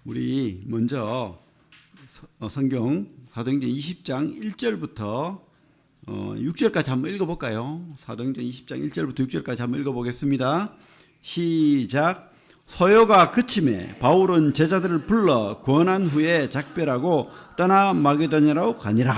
우리 먼저 성경 사도행전 20장 1절부터 6절까지 한번 읽어볼까요? 사도행전 20장 1절부터 6절까지 한번 읽어보겠습니다. 시작. 소요가 그침에 바울은 제자들을 불러 권한 후에 작별하고 떠나 마게도냐로 가니라.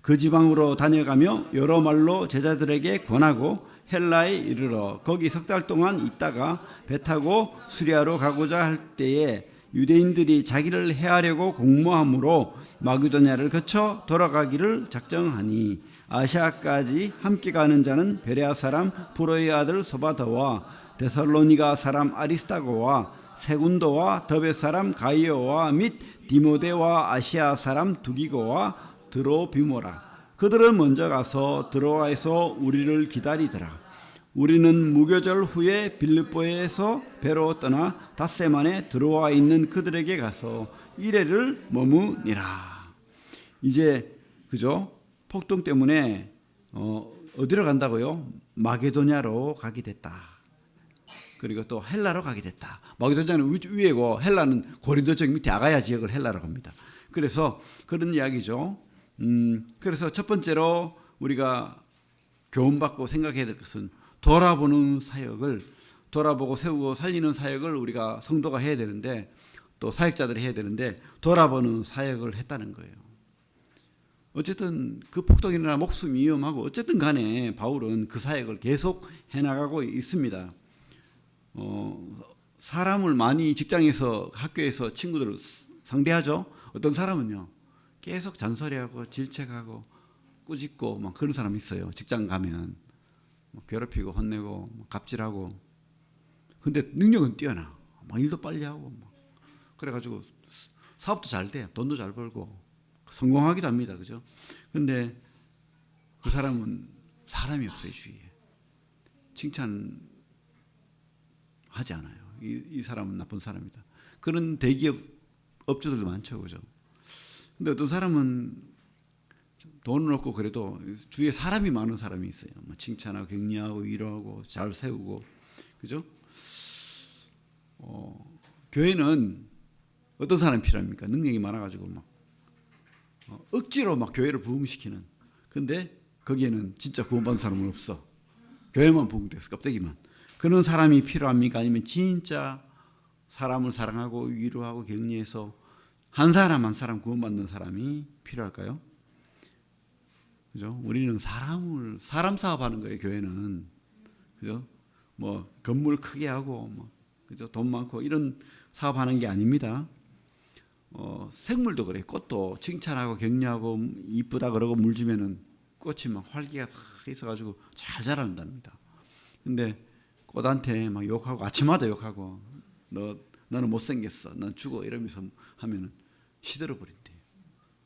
그 지방으로 다녀가며 여러 말로 제자들에게 권하고 헬라에 이르러 거기 석 달 동안 있다가 배 타고 수리아로 가고자 할 때에 유대인들이 자기를 해하려고 공모함으로 마게도냐를 거쳐 돌아가기를 작정하니 아시아까지 함께 가는 자는 베레아 사람 브로의 아들 소바더와 데살로니가 사람 아리스타고와 세군도와 더베 사람 가이오와 및 디모데와 아시아 사람 두기고와 드로비모라. 그들은 먼저 가서 드로아에서 우리를 기다리더라. 우리는 무교절 후에 빌립보에서 배로 떠나 닷새만에 드로아에 있는 그들에게 가서 이래를 머무니라. 이제 그죠? 폭동 때문에 어디로 간다고요? 마게도냐로 가게 됐다. 그리고 또 헬라로 가게 됐다. 마게도냐는 위에고 헬라는 고린도 쪽 밑에 아가야 지역을 헬라로 갑니다. 그래서 그런 이야기죠. 그래서 첫 번째로 우리가 교훈받고 생각해야 될 것은 돌아보는 사역을, 돌아보고 세우고 살리는 사역을 우리가 성도가 해야 되는데, 또 사역자들이 해야 되는데 돌아보는 사역을 했다는 거예요. 어쨌든 그 폭동이 일어나 목숨이 위험하고 어쨌든 간에 바울은 그 사역을 계속 해나가고 있습니다. 사람을 많이 직장에서 학교에서 친구들을 상대하죠. 어떤 사람은요 계속 잔소리하고 질책하고 꾸짖고 막 그런 사람이 있어요. 직장 가면 괴롭히고 혼내고 갑질하고. 근데 능력은 뛰어나. 막 일도 빨리 하고 막. 그래가지고 사업도 잘 돼. 돈도 잘 벌고 성공하기도 합니다. 그죠? 근데 그 사람은 사람이 없어요. 주위에 칭찬하지 않아요. 이 사람은 나쁜 사람이다. 그런 대기업 업주들도 많죠. 그죠? 근데 어떤 사람은 돈은 없고 그래도 주위에 사람이 많은 사람이 있어요. 칭찬하고 격려하고 위로하고 잘 세우고. 그죠? 교회는 어떤 사람이 필요합니까? 능력이 많아가지고 막 억지로 막 교회를 부흥시키는. 근데 거기에는 진짜 구원받은 사람은 없어. 교회만 부흥돼서 껍데기만. 그런 사람이 필요합니까? 아니면 진짜 사람을 사랑하고 위로하고 격려해서 한 사람 한 사람 구원받는 사람이 필요할까요? 그죠? 우리는 사람 사업하는 거예요. 교회는. 그죠? 뭐 건물 크게 하고 뭐 그죠? 돈 많고 이런 사업하는 게 아닙니다. 생물도 그래요. 꽃도 칭찬하고 격려하고 이쁘다 그러고 물 주면은 꽃이 막 활기가 싹 있어가지고 잘 자란답니다. 근데 꽃한테 막 욕하고 아침마다 욕하고 너는 못생겼어. 넌 죽어. 이러면서 하면은 시들어 버린대요.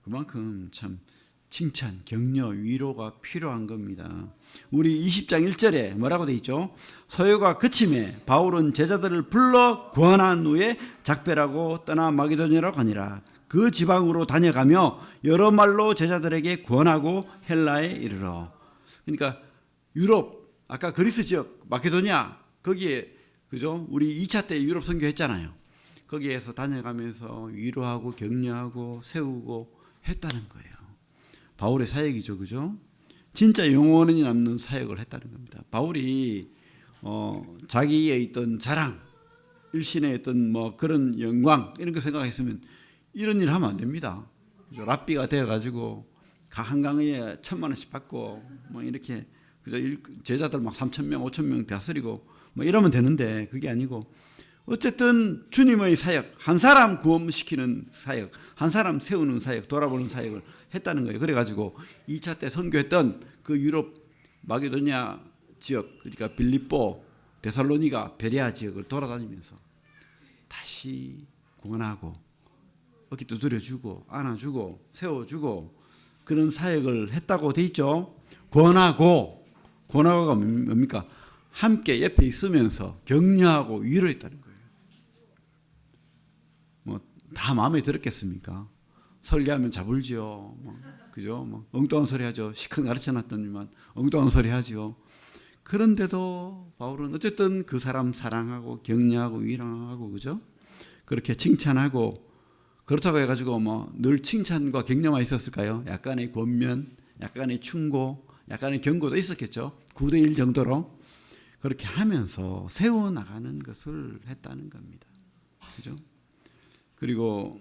그만큼 참 칭찬, 격려, 위로가 필요한 겁니다. 우리 20장 1절에 뭐라고 돼 있죠? 소요가 그침에 바울은 제자들을 불러 권한 후에 작별하고 떠나 마게도냐로 가니라. 그 지방으로 다녀가며 여러 말로 제자들에게 권하고 헬라에 이르러. 그러니까 유럽, 아까 그리스 지역 마게도냐 거기에 그죠? 우리 2차 때 유럽 선교했잖아요. 거기에서 다녀가면서 위로하고 격려하고 세우고 했다는 거예요. 바울의 사역이죠. 그죠? 진짜 영원히 남는 사역을 했다는 겁니다. 바울이 자기의 있던 자랑, 일신의 어떤 뭐 그런 영광 이런 거 생각했으면 이런 일 하면 안 됩니다. 그죠? 랍비가 되어가지고 한강에 1,000,000원씩 받고 뭐 이렇게 그죠? 제자들 막 3,000명, 5,000명 다스리고 뭐 이러면 되는데 그게 아니고 어쨌든 주님의 사역, 한 사람 구원시키는 사역, 한 사람 세우는 사역, 돌아보는 사역을 했다는 거예요. 그래가지고 2차 때 선교했던 그 유럽 마게도냐 지역, 그러니까 빌립보, 데살로니가, 베레아 지역을 돌아다니면서 다시 구원하고 어깨 두드려주고 안아주고 세워주고 그런 사역을 했다고 돼 있죠. 권하고가 뭡니까? 함께 옆에 있으면서 격려하고 위로했다는 거예요. 뭐 다 마음에 들었겠습니까? 설계하면 잡을지요. 그죠? 엉뚱한 소리 하죠. 시큰 가르쳐놨더니만 엉뚱한 소리 하죠. 그런데도 바울은 어쨌든 그 사람 사랑하고 격려하고 위로하고 그죠? 그렇게 칭찬하고 그렇다고 해가지고 뭐 늘 칭찬과 격려만 있었을까요? 약간의 권면, 약간의 충고, 약간의 경고도 있었겠죠. 9대1 정도로 그렇게 하면서 세워나가는 것을 했다는 겁니다. 그죠? 그리고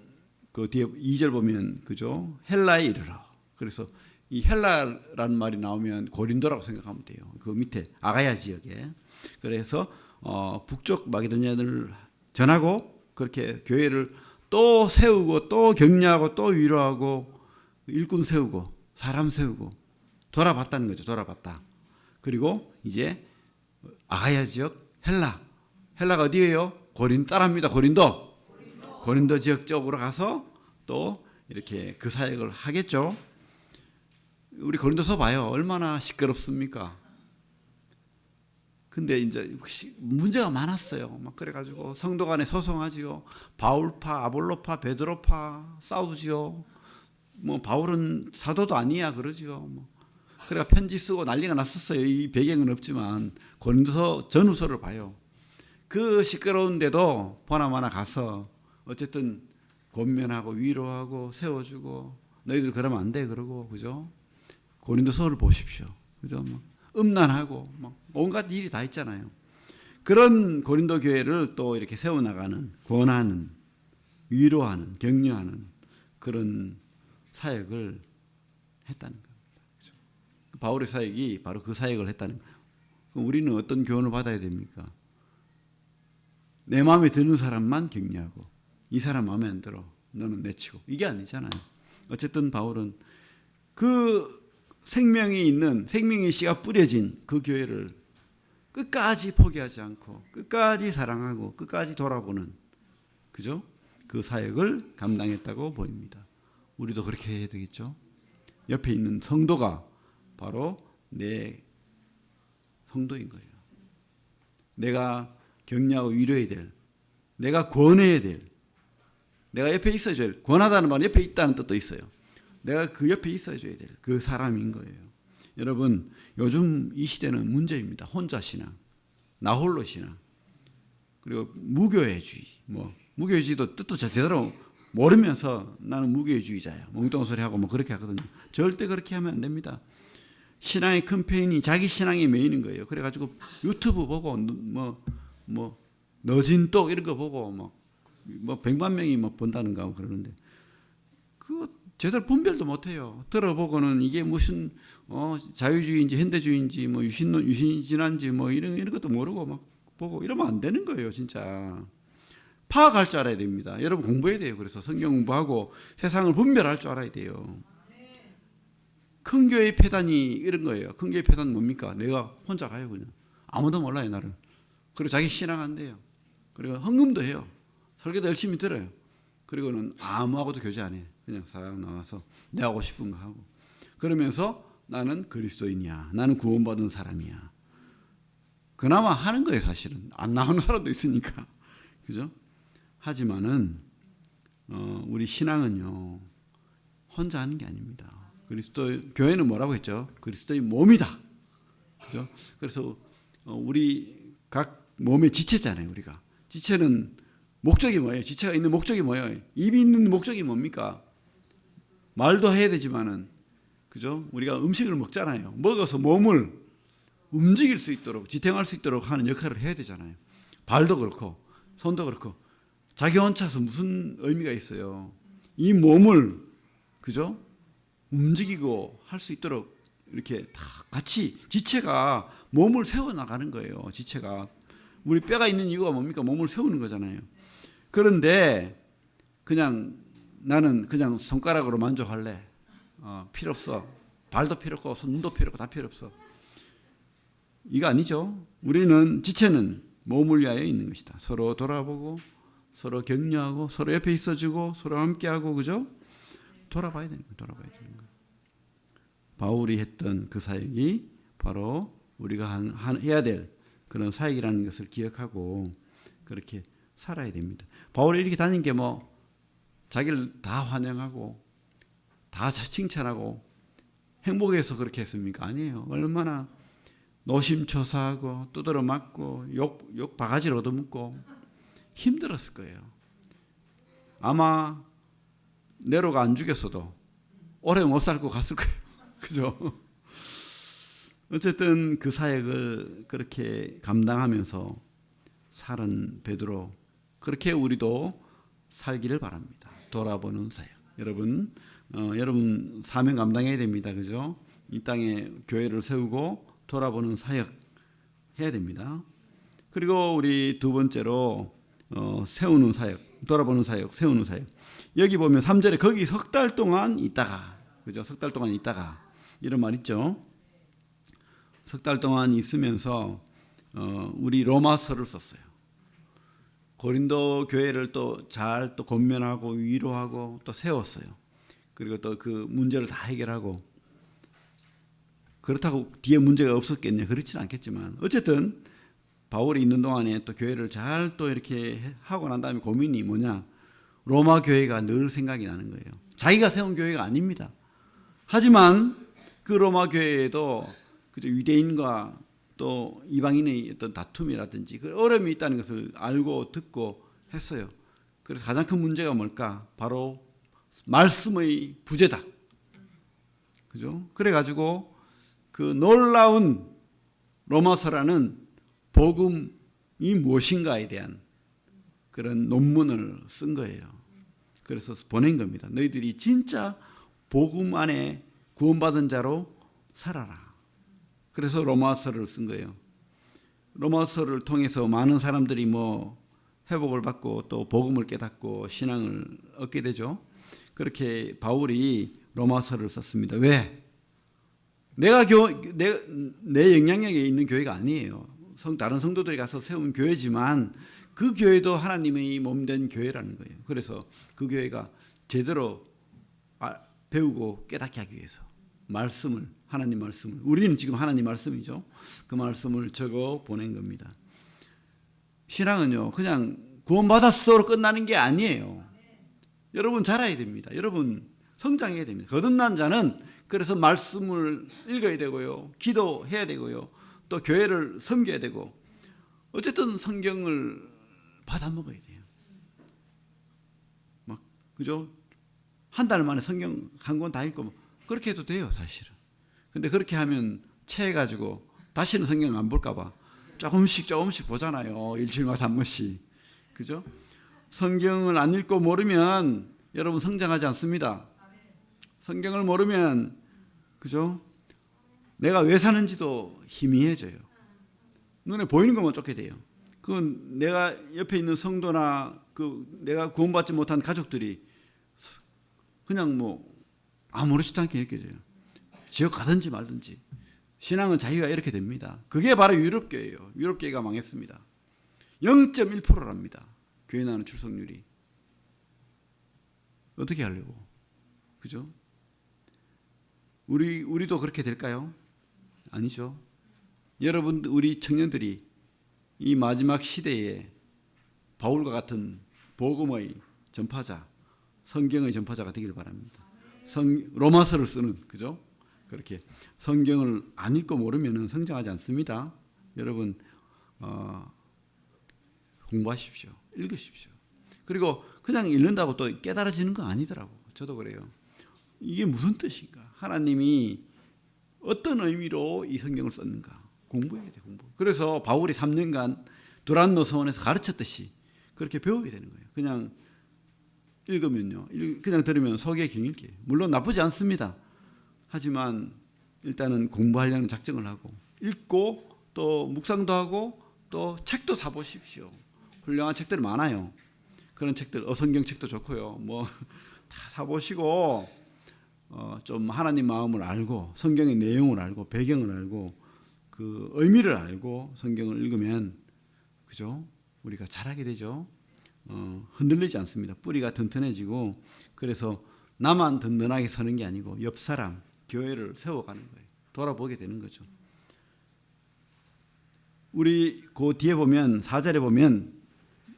그 뒤에 2절 보면 그죠? 헬라에 이르러. 그래서 이 헬라라는 말이 나오면 고린도라고 생각하면 돼요. 그 밑에 아가야 지역에. 그래서 북쪽 마게도냐를 전하고 그렇게 교회를 또 세우고 또 격려하고 또 위로하고 일꾼 세우고 사람 세우고 돌아봤다는 거죠. 돌아봤다. 그리고 이제 아가야 지역 헬라가 어디예요? 따라합니다. 고린도 지역 쪽으로 가서 또 이렇게 그 사역을 하겠죠. 우리 고린도서 봐요. 얼마나 시끄럽습니까? 근데 이제 문제가 많았어요. 막 그래가지고 성도 간에 소송하지요. 바울파, 아볼로파, 베드로파 싸우지요. 뭐 바울은 사도도 아니야 그러지요. 뭐 그래가 편지 쓰고 난리가 났었어요. 이 배경은 없지만 고린도서 전후서를 봐요. 그 시끄러운데도 보나마나 가서 어쨌든 권면하고 위로하고 세워주고 너희들 그러면 안 돼 그러고 그죠? 고린도서를 보십시오. 그죠? 뭐 음란하고 뭐 온갖 일이 다 있잖아요. 그런 고린도 교회를 또 이렇게 세워나가는 권하는 위로하는 격려하는 그런 사역을 했다는 겁니다. 그렇죠? 바울의 사역이 바로 그 사역을 했다는 거예요. 그럼 우리는 어떤 교훈을 받아야 됩니까? 내 마음에 드는 사람만 격려하고 이 사람 마음에 안 들어 너는 내치고 이게 아니잖아요. 어쨌든 바울은 그 생명의 씨가 뿌려진 그 교회를 끝까지 포기하지 않고 끝까지 사랑하고 끝까지 돌아보는 그죠? 그 사역을 감당했다고 보입니다. 우리도 그렇게 해야 되겠죠. 옆에 있는 성도가 바로 내 성도인 거예요. 내가 격려하고 위로해야 될, 내가 권해야 될, 내가 옆에 있어줘야 될, 권하다는 말은 옆에 있다는 뜻도 있어요. 내가 그 옆에 있어줘야 될 그 사람인 거예요. 여러분 요즘 이 시대는 문제입니다. 혼자 신앙, 나 홀로 신앙, 그리고 무교회주의. 뭐 무교회주의도 뜻도 제대로 모르면서 나는 무교회주의자야 멍뚱한 소리 하고 뭐 그렇게 하거든요. 절대 그렇게 하면 안 됩니다. 신앙의 캠페인이 자기 신앙이 메인인 거예요. 그래가지고 유튜브 보고 뭐 너진똑 이런 거 보고 뭐 100만 명이 뭐 본다는가 하고 그러는데 그거 제대로 분별도 못해요. 들어보고는 이게 무슨 자유주의인지 현대주의인지 뭐 유신진한지 뭐 이런 것도 모르고 막 보고 이러면 안 되는 거예요. 진짜 파악할 줄 알아야 됩니다. 여러분 공부해야 돼요. 그래서 성경 공부하고 세상을 분별할 줄 알아야 돼요. 큰 교회 폐단이 이런 거예요. 큰 교회 폐단은 뭡니까? 내가 혼자 가요 그냥. 아무도 몰라요 나를. 그리고 자기 신앙 안 돼요. 그리고 헌금도 해요. 설교도 열심히 들어요. 그리고는 아무하고도 교제 안 해. 그냥 싹 나와서 내가 하고 싶은 거 하고. 그러면서 나는 그리스도인이야. 나는 구원받은 사람이야. 그나마 하는 거예요 사실은. 안 나오는 사람도 있으니까. 그죠? 하지만은 우리 신앙은요 혼자 하는 게 아닙니다. 교회는 뭐라고 했죠? 그리스도의 몸이다. 그죠? 그래서 우리 각 몸의 지체잖아요. 우리가 지체는 목적이 뭐예요? 지체가 있는 목적이 뭐예요? 입이 있는 목적이 뭡니까? 말도 해야 되지만은 그죠? 우리가 음식을 먹잖아요. 먹어서 몸을 움직일 수 있도록 지탱할 수 있도록 하는 역할을 해야 되잖아요. 발도 그렇고 손도 그렇고 자기 혼자서 무슨 의미가 있어요? 이 몸을 그죠? 움직이고 할 수 있도록 이렇게 다 같이 지체가 몸을 세워 나가는 거예요. 지체가 우리 뼈가 있는 이유가 뭡니까? 몸을 세우는 거잖아요. 그런데 그냥 나는 그냥 손가락으로 만족할래. 필요 없어. 발도 필요 없고 손도 필요 없고 다 필요 없어. 이거 아니죠. 우리는 지체는 몸을 위하여 있는 것이다. 서로 돌아보고 서로 격려하고 서로 옆에 있어주고 서로 함께하고 그죠? 돌아봐야 되는 거예요. 바울이 했던 그 사역이 바로 우리가 해야 될 그런 사역이라는 것을 기억하고 그렇게 살아야 됩니다. 바울이 이렇게 다닌 게 뭐 자기를 다 환영하고 다 칭찬하고 행복해서 그렇게 했습니까? 아니에요. 얼마나 노심초사하고 두드러 맞고 욕 바가지를 얻어먹고 힘들었을 거예요. 아마 네로가 안 죽였어도 오래 못 살고 갔을 거예요. 그죠? 어쨌든 그 사역을 그렇게 감당하면서 살은 베드로, 그렇게 우리도 살기를 바랍니다. 돌아보는 사역. 여러분 사명 감당해야 됩니다. 그죠? 이 땅에 교회를 세우고 돌아보는 사역 해야 됩니다. 그리고 우리 두 번째로 세우는 사역, 돌아보는 사역, 세우는 사역. 여기 보면 3절에 거기 석 달 동안 있다가, 그죠? 석 달 동안 있다가 이런 말 있죠. 석 달 동안 있으면서 우리 로마서를 썼어요. 고린도 교회를 또 잘 또 권면하고 위로하고 또 세웠어요. 그리고 또 그 문제를 다 해결하고, 그렇다고 뒤에 문제가 없었겠냐? 그렇지는 않겠지만 어쨌든 바울이 있는 동안에 또 교회를 잘 또 이렇게 하고 난 다음에 고민이 뭐냐? 로마 교회가 늘 생각이 나는 거예요. 자기가 세운 교회가 아닙니다. 하지만 그 로마 교회에도 그저 유대인과 또 이방인의 어떤 다툼이라든지 그 어려움이 있다는 것을 알고 듣고 했어요. 그래서 가장 큰 문제가 뭘까? 바로 말씀의 부재다. 그죠? 그래가지고 그 놀라운 로마서라는 복음이 무엇인가에 대한 그런 논문을 쓴 거예요. 그래서 보낸 겁니다. 너희들이 진짜 복음 안에 구원받은 자로 살아라. 그래서 로마서를 쓴 거예요. 로마서를 통해서 많은 사람들이 회복을 받고 또 복음을 깨닫고 신앙을 얻게 되죠. 그렇게 바울이 로마서를 썼습니다. 왜? 내 영향력에 있는 교회가 아니에요. 다른 성도들이 가서 세운 교회지만 그 교회도 하나님의 몸된 교회라는 거예요. 그래서 그 교회가 제대로 배우고 깨닫게 하기 위해서 하나님 말씀을, 우리는 지금 하나님 말씀이죠. 그 말씀을 적어 보낸 겁니다. 신앙은요, 그냥 구원받았어로 끝나는 게 아니에요. 여러분 자라야 됩니다. 여러분 성장해야 됩니다. 거듭난 자는 그래서 말씀을 읽어야 되고요, 기도해야 되고요, 또 교회를 섬겨야 되고, 어쨌든 성경을 받아 먹어야 돼요. 그죠? 한 달 만에 성경 한 권 다 읽고 그렇게 해도 돼요, 사실은. 근데 그렇게 하면 체해가지고 다시는 성경 안 볼까봐 조금씩 보잖아요. 일주일마다 한 번씩. 그죠? 성경을 안 읽고 모르면 여러분 성장하지 않습니다. 성경을 모르면, 그죠? 내가 왜 사는지도 희미해져요. 눈에 보이는 것만 쫓게 돼요. 그건 내가 옆에 있는 성도나 내가 구원받지 못한 가족들이 그냥 아무렇지도 않게 느껴져요. 지옥 가든지 말든지. 신앙은 자기가 이렇게 됩니다. 그게 바로 유럽교회예요. 유럽교회가 망했습니다. 0.1%랍니다. 교회 나오는 출석률이. 어떻게 하려고? 그죠? 우리도 그렇게 될까요? 아니죠. 여러분, 우리 청년들이 이 마지막 시대에 바울과 같은 복음의 전파자, 성경의 전파자가 되길 바랍니다. 로마서를 쓰는, 그죠? 그렇게 성경을 안 읽고 모르면 성장하지 않습니다. 여러분 공부하십시오. 읽으십시오. 그리고 그냥 읽는다고 또 깨달아지는 거 아니더라고. 저도 그래요. 이게 무슨 뜻인가? 하나님이 어떤 의미로 이 성경을 썼는가? 공부해야 돼, 공부. 그래서 바울이 3년간 두란노 서원에서 가르쳤듯이 그렇게 배워야 되는 거예요. 그냥 읽으면요, 그냥 들으면 속에 경일게. 물론 나쁘지 않습니다. 하지만 일단은 공부하려는 작정을 하고 읽고 또 묵상도 하고 또 책도 사보십시오. 훌륭한 책들 많아요. 그런 책들, 어성경 책도 좋고요. 다 사보시고 좀 하나님 마음을 알고 성경의 내용을 알고 배경을 알고 그 의미를 알고 성경을 읽으면, 그죠? 우리가 잘하게 되죠. 흔들리지 않습니다. 뿌리가 튼튼해지고, 그래서 나만 든든하게 서는 게 아니고 옆 사람, 교회를 세워가는 거예요. 돌아보게 되는 거죠. 우리 그 뒤에 보면 4절에 보면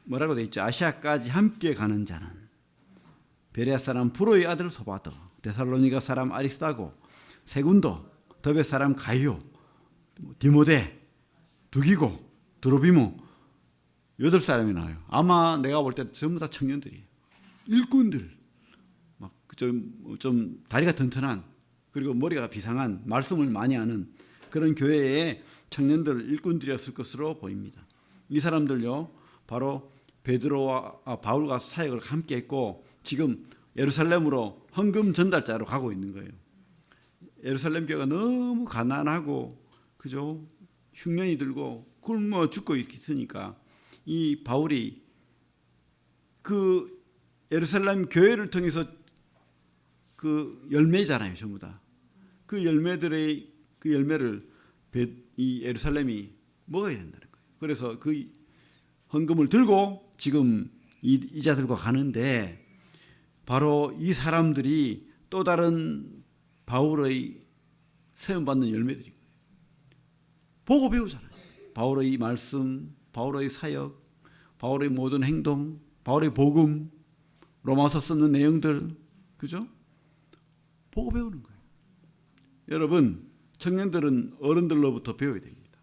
뭐라고 돼 있죠? 아시아까지 함께 가는 자는 베레아 사람 브로의 아들 소바더, 데살로니가 사람 아리스타고, 세군도, 더베 사람 가이오, 디모데, 두기고, 드로비모, 8사람이 나와요. 아마 내가 볼 때 전부 다 청년들이에요. 일꾼들. 막 좀 다리가 튼튼한 그리고 머리가 비상한 말씀을 많이 하는 그런 교회의 청년들 일꾼들이었을 것으로 보입니다. 이 사람들요 바로 베드로와 바울과 사역을 함께 했고 지금 예루살렘으로 헌금 전달자로 가고 있는 거예요. 예루살렘 교회가 너무 가난하고 그죠? 흉년이 들고 굶어 죽고 있으니까 이 바울이 그 예루살렘 교회를 통해서 그 열매잖아요, 전부 다. 그 열매들의 그 열매를 이 예루살렘이 먹어야 된다는 거예요. 그래서 그 헌금을 들고 지금 이자들과 가는데 바로 이 사람들이 또 다른 바울의 세움받는 열매들인 거예요. 보고 배우잖아요. 바울의 말씀, 바울의 사역, 바울의 모든 행동, 바울의 복음, 로마서 쓰는 내용들, 그죠? 보고 배우는 거예요. 여러분, 청년들은 어른들로부터 배워야 됩니다.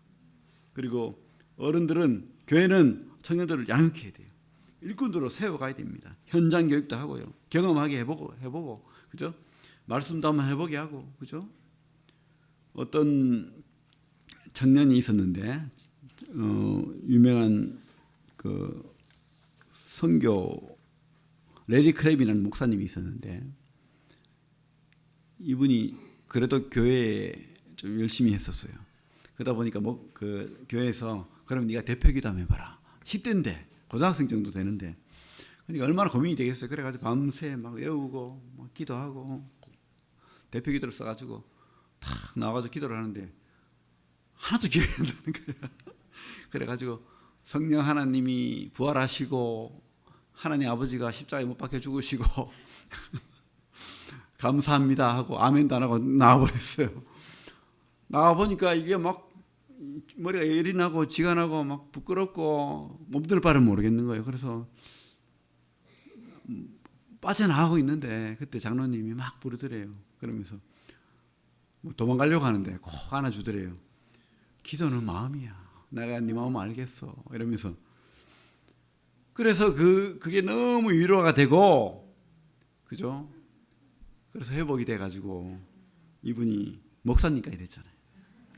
그리고 어른들은, 교회는 청년들을 양육해야 돼요. 일꾼들로 세워가야 됩니다. 현장 교육도 하고요. 경험하게 해보고, 그죠? 말씀도 한번 해보게 하고, 그죠? 어떤 청년이 있었는데, 유명한 그 선교, 레리 크랩이라는 목사님이 있었는데, 이분이 그래도 교회에 좀 열심히 했었어요. 그러다 보니까 그 교회에서 그럼 네가 대표기도 한번 해봐라. 10대인데 고등학생 정도 되는데 그러니까 얼마나 고민이 되겠어요. 그래가지고 밤새 막 외우고 막 기도하고 대표기도를 써가지고 탁 나와가지고 기도를 하는데 하나도 기억이 안 나는 거예요. 그래가지고 성령 하나님이 부활하시고 하나님 아버지가 십자가에 못 박혀 죽으시고 감사합니다 하고 아멘도 안 하고 나와버렸어요. 나와보니까 이게 막 머리가 열이 나고 지가 나고 막 부끄럽고 몸둘 바를 모르겠는 거예요. 그래서 빠져나가고 있는데 그때 장로님이 막 부르더래요. 그러면서 뭐 도망가려고 하는데 꼭 안아주더래요. 기도는 마음이야. 내가 네 마음 알겠어. 이러면서 그래서 그게 너무 위로가 되고 그죠? 그래서 회복이 돼가지고 이분이 목사님까지 됐잖아요.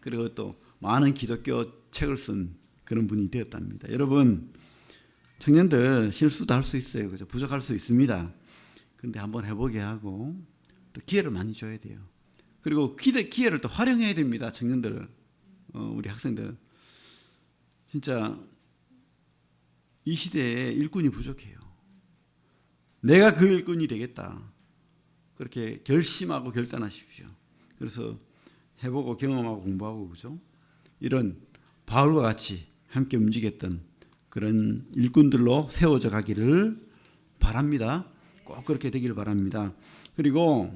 그리고 또 많은 기독교 책을 쓴 그런 분이 되었답니다. 여러분 청년들 실수도 할 수 있어요. 그죠? 부족할 수 있습니다. 근데 한번 해보게 하고 또 기회를 많이 줘야 돼요. 그리고 기회를 또 활용해야 됩니다. 청년들, 우리 학생들 진짜 이 시대에 일꾼이 부족해요. 내가 그 일꾼이 되겠다. 그렇게 결심하고 결단하십시오. 그래서 해보고 경험하고 공부하고 그죠? 이런 바울과 같이 함께 움직였던 그런 일꾼들로 세워져 가기를 바랍니다. 꼭 그렇게 되기를 바랍니다. 그리고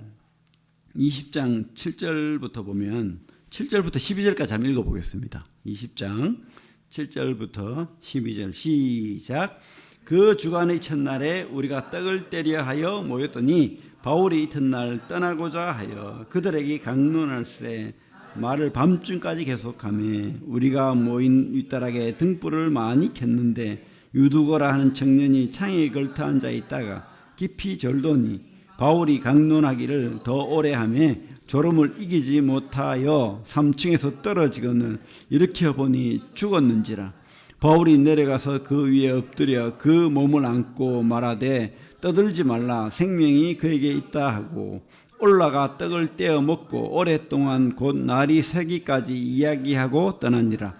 20장 7절부터 보면 7절부터 12절까지 한번 읽어보겠습니다. 20장 7절부터 12절 시작. 그 주간의 첫날에 우리가 떡을 떼려 하여 모였더니 바울이 이튿날 떠나고자 하여 그들에게 강론할세 말을 밤중까지 계속하며 우리가 모인 윗다락에 등불을 많이 켰는데 유두거라 하는 청년이 창에 걸터 앉아 있다가 깊이 절도니 바울이 강론하기를 더 오래 하며 졸음을 이기지 못하여 3층에서 떨어지거늘 일으켜 보니 죽었는지라. 바울이 내려가서 그 위에 엎드려 그 몸을 안고 말하되 떠들지 말라 생명이 그에게 있다 하고 올라가 떡을 떼어 먹고 오랫동안 곧 날이 새기까지 이야기하고 떠나니라.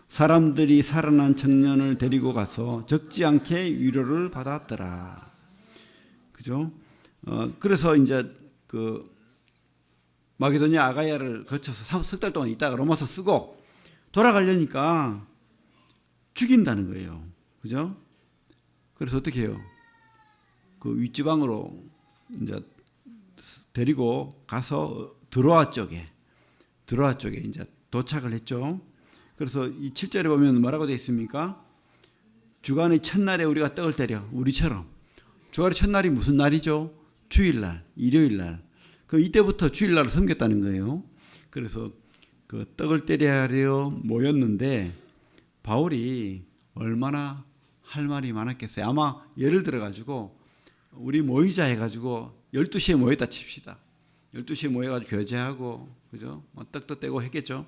사람들이 살아난 청년을 데리고 가서 적지 않게 위로를 받았더라. 그죠? 그래서 이제 그 마게도냐 아가야를 거쳐서 석 달 동안 있다가 로마서 쓰고 돌아가려니까 죽인다는 거예요. 그죠? 그래서 어떻게 해요? 그 윗지방으로 이제 데리고 가서 드로아 쪽에 이제 도착을 했죠. 그래서 이 7절에 보면 뭐라고 되어 있습니까? 주간의 첫날에 우리가 떡을 때려. 우리처럼. 주간의 첫날이 무슨 날이죠? 주일날, 일요일날. 그 이때부터 주일날을 섬겼다는 거예요. 그래서 그 떡을 때리려 모였는데 바울이 얼마나 할 말이 많았겠어요. 아마 예를 들어 가지고 우리 모이자 해가지고 12시에 모였다 칩시다. 12시에 모여가지고 교제하고, 그죠? 떡도 떼고 했겠죠.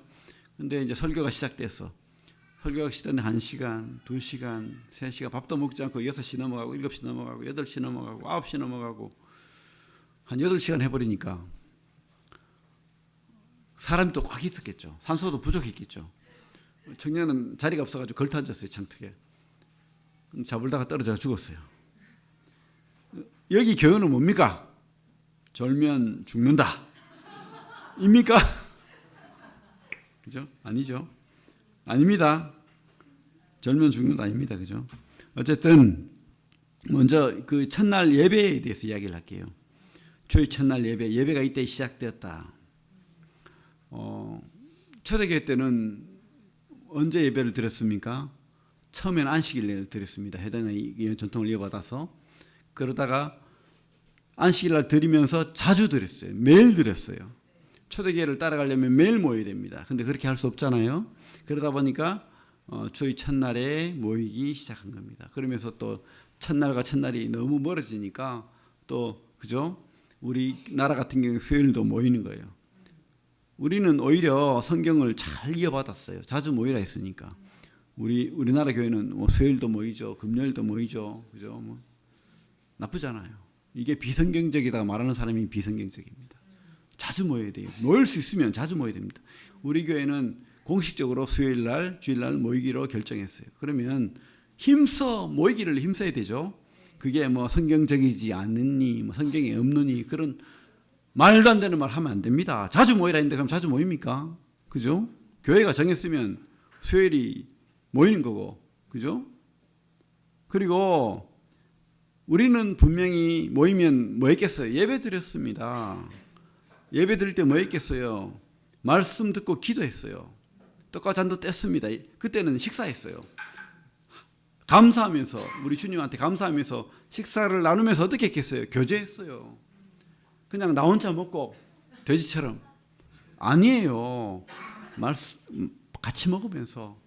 근데 이제 설교가 시작됐어. 설교가 시작되는데 1시간, 2시간, 3시간 밥도 먹지 않고 6시 넘어가고 7시 넘어가고 8시 넘어가고 9시 넘어가고 한 8시간 해버리니까 사람이 또 꽉 있었겠죠. 산소도 부족했겠죠. 청년은 자리가 없어가지고 걸터앉았어요. 창틀에. 잡을다가 떨어져 죽었어요. 여기 교훈은 뭡니까? 졸면 죽는다. 입니까? 그죠? 아니죠. 아닙니다. 졸면 죽는다 아닙니다. 그죠? 어쨌든 먼저 그 첫날 예배에 대해서 이야기를 할게요. 주의 첫날 예배가 이때 시작되었다. 초대교회 때는 언제 예배를 드렸습니까? 처음에는 안식일을 드렸습니다. 해당의 전통을 이어받아서. 그러다가 안식일날 드리면서 자주 드렸어요. 매일 드렸어요. 초대교회를 따라가려면 매일 모여야 됩니다. 근데 그렇게 할 수 없잖아요. 그러다 보니까 주의 첫날에 모이기 시작한 겁니다. 그러면서 또 첫날과 첫날이 너무 멀어지니까 또 그죠? 우리나라 같은 경우 수요일도 모이는 거예요. 우리는 오히려 성경을 잘 이어받았어요. 자주 모이라 했으니까. 우리나라 교회는 뭐 수요일도 모이죠, 금요일도 모이죠, 그죠? 뭐 나쁘잖아요. 이게 비성경적이다 말하는 사람이 비성경적입니다. 자주 모여야 돼요. 모일 수 있으면 자주 모여야 됩니다. 우리 교회는 공식적으로 수요일 날, 주일 날 모이기로 결정했어요. 그러면 모이기를 힘써야 되죠. 그게 뭐 성경적이지 않느니, 뭐 성경에 없느니 그런 말도 안 되는 말 하면 안 됩니다. 자주 모이라 했는데 그럼 자주 모입니까? 그죠? 교회가 정했으면 수요일이 모이는 거고, 그죠? 그리고 우리는 분명히 모이면 뭐 했겠어요? 예배 드렸습니다. 예배 드릴 때 뭐 했겠어요? 말씀 듣고 기도했어요. 떡과 잔도 뗐습니다. 그때는 식사했어요. 감사하면서, 우리 주님한테 감사하면서 식사를 나누면서 어떻게 했겠어요? 교제했어요. 그냥 나 혼자 먹고 돼지처럼. 아니에요. 같이 먹으면서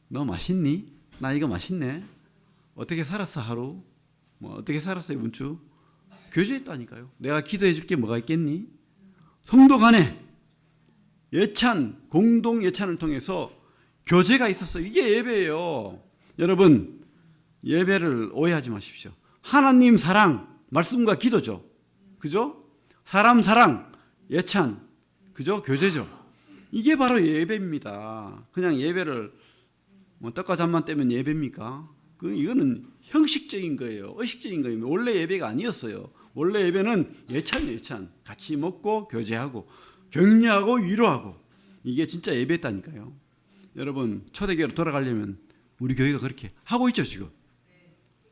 너 맛있니? 나 이거 맛있네. 어떻게 살았어 하루? 뭐 어떻게 살았어 이번 주? 교제했다니까요. 내가 기도해 줄 게 뭐가 있겠니? 성도 간에 공동 예찬을 통해서 교제가 있었어요. 이게 예배예요. 여러분, 예배를 오해하지 마십시오. 하나님 사랑, 말씀과 기도죠. 그죠? 사람 사랑, 예찬, 그죠? 교제죠. 이게 바로 예배입니다. 그냥 예배를 뭐 떡과 잔만 떼면 예배입니까? 이거는 형식적인 거예요. 의식적인 거예요. 원래 예배가 아니었어요. 원래 예배는 예찬. 같이 먹고 교제하고 격려하고 위로하고 이게 진짜 예배였다니까요. 여러분, 초대교회로 돌아가려면 우리 교회가 그렇게 하고 있죠, 지금.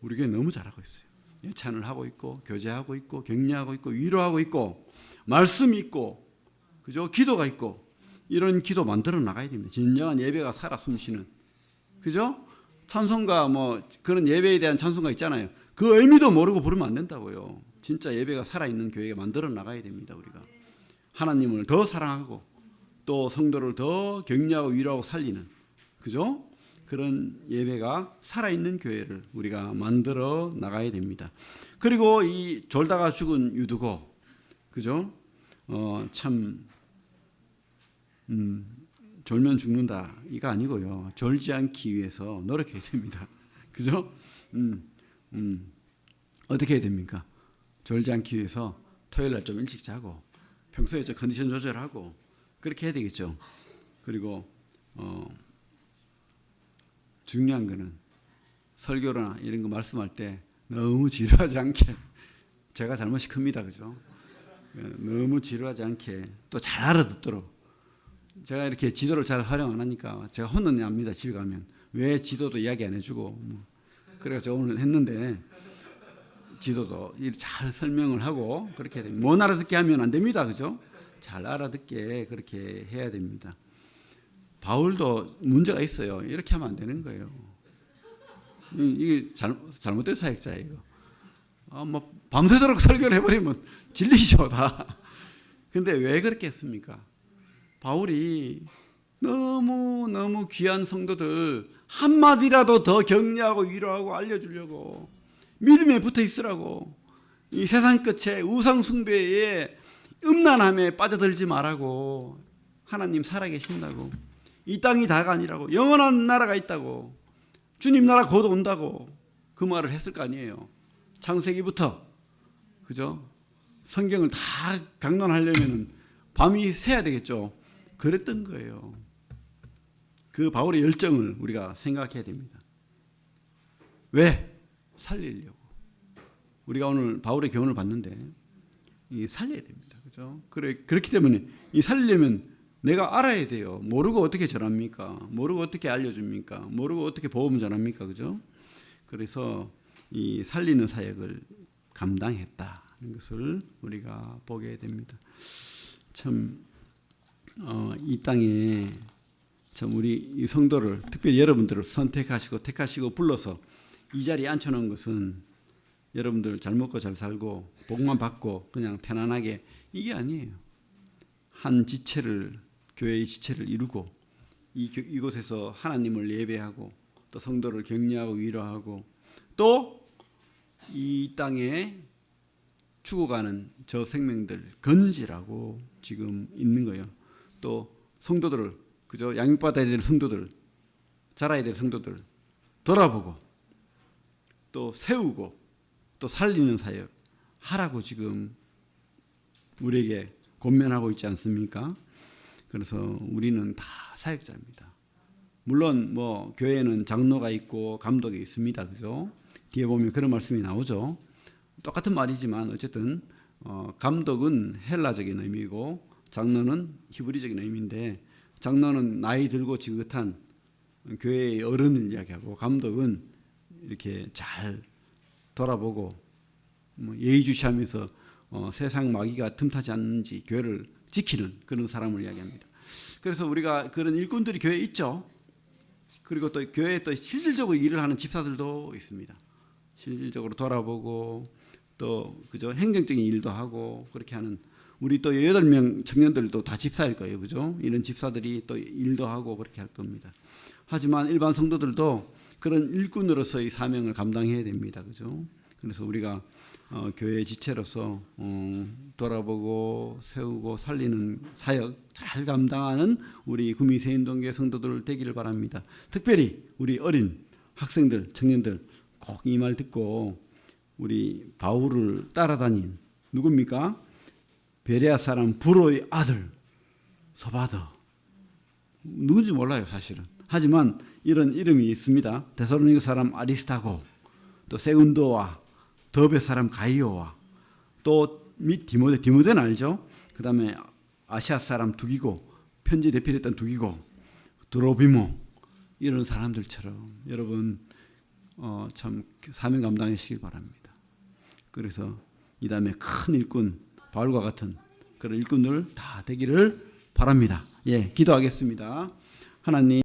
우리 교회 너무 잘하고 있어요. 예찬을 하고 있고 교제하고 있고 격려하고 있고 위로하고 있고 말씀이 있고 그죠? 기도가 있고 이런 기도 만들어 나가야 됩니다. 진정한 예배가 살아 숨쉬는 그죠? 찬송가 뭐 그런 예배에 대한 찬송가 있잖아요. 그 의미도 모르고 부르면 안 된다고요. 진짜 예배가 살아있는 교회가 만들어 나가야 됩니다. 우리가 하나님을 더 사랑하고 또 성도를 더 격려하고 위로하고 살리는 그죠? 그런 예배가 살아있는 교회를 우리가 만들어 나가야 됩니다. 그리고 이 졸다가 죽은 유두고 그죠? 참 졸면 죽는다 이거 아니고요. 졸지 않기 위해서 노력해야 됩니다. 그죠? 어떻게 해야 됩니까? 졸지 않기 위해서 토요일 날 좀 일찍 자고 평소에 좀 컨디션 조절하고 그렇게 해야 되겠죠. 그리고 중요한 거는 설교나 이런 거 말씀할 때 너무 지루하지 않게 제가 잘못이 큽니다. 그죠? 너무 지루하지 않게 또 잘 알아듣도록 제가 이렇게 지도를 잘 활용 안 하니까 제가 혼납니다. 집에 가면 왜 지도도 이야기 안 해주고 그래서 제가 오늘 했는데 지도도 잘 설명을 하고 그렇게 해야 됩니다. 못 알아듣게 하면 안 됩니다. 그죠? 잘 알아듣게 그렇게 해야 됩니다. 바울도 문제가 있어요. 이렇게 하면 안 되는 거예요. 이게 잘못된 사역자예요. 뭐 밤새도록 설교를 해버리면 진리죠 다. 근데 왜 그렇게 했습니까? 바울이 너무 귀한 성도들 한마디라도 더 격려하고 위로하고 알려주려고 믿음에 붙어 있으라고 이 세상 끝에 우상 숭배에 음란함에 빠져들지 말라고. 하나님 살아계신다고. 이 땅이 다가 아니라고. 영원한 나라가 있다고. 주님 나라 곧 온다고 그 말을 했을 거 아니에요. 창세기부터. 그죠? 성경을 다 강론하려면 밤이 새야 되겠죠. 그랬던 거예요. 그 바울의 열정을 우리가 생각해야 됩니다. 왜? 살리려고. 우리가 오늘 바울의 교훈을 봤는데 이 살려야 됩니다. 그죠? 그렇기 때문에 이 살리려면 내가 알아야 돼요. 모르고 어떻게 전합니까? 모르고 어떻게 알려줍니까? 모르고 어떻게 보험 전합니까? 그죠? 그래서 이 살리는 사역을 감당했다는 것을 우리가 보게 됩니다. 참, 이 땅에 참 우리 이 성도를 특별히 여러분들을 선택하시고 택하시고 불러서 이 자리에 앉혀놓은 것은 여러분들 잘 먹고 잘 살고 복만 받고 그냥 편안하게 이게 아니에요. 한 지체를 교회의 지체를 이루고 이곳에서 하나님을 예배하고 또 성도를 격려하고 위로하고 또 이 땅에 죽어가는 저 생명들 건지라고 지금 있는 거예요. 또 성도들을 그죠? 양육받아야 될 성도들, 자라야 될 성도들 돌아보고 또 세우고 또 살리는 사역 하라고 지금 우리에게 권면하고 있지 않습니까? 그래서 우리는 다 사역자입니다. 물론 뭐 교회에는 장로가 있고 감독이 있습니다. 그죠? 뒤에 보면 그런 말씀이 나오죠. 똑같은 말이지만 어쨌든 감독은 헬라적인 의미고 장로는 히브리적인 의미인데 장로는 나이 들고 지긋한 교회의 어른을 이야기하고 감독은 이렇게 잘 돌아보고 예의주시하면서 세상 마귀가 틈타지 않는지 교회를 지키는 그런 사람을 이야기합니다. 그래서 우리가 그런 일꾼들이 교회에 있죠. 그리고 또 교회에 또 실질적으로 일을 하는 집사들도 있습니다. 실질적으로 돌아보고 또 그죠 행정적인 일도 하고 그렇게 하는 우리 또 8명 청년들도 다 집사일 거예요. 그죠? 이런 집사들이 또 일도 하고 그렇게 할 겁니다. 하지만 일반 성도들도 그런 일꾼으로서의 사명을 감당해야 됩니다. 그죠? 그래서 우리가 교회 지체로서 돌아보고 세우고 살리는 사역 잘 감당하는 우리 구미 새인동교회 성도들 되기를 바랍니다. 특별히 우리 어린 학생들, 청년들 꼭 이 말 듣고 우리 바울을 따라다닌 누굽니까? 베레아 사람 브로의 아들 소바더. 누군지 몰라요 사실은. 하지만 이런 이름이 있습니다. 데살로니가 사람 아리스타고 또 세운도와 더베 사람 가이오와 또 및 디모데는 알죠? 그 다음에 아시아 사람 두기고 편지 대필했던 두기고 드로비모 이런 사람들처럼 여러분 참 사명 감당하시길 바랍니다. 그래서 이 다음에 큰 일꾼 바울과 같은 그런 일꾼들 다 되기를 바랍니다. 예, 기도하겠습니다. 하나님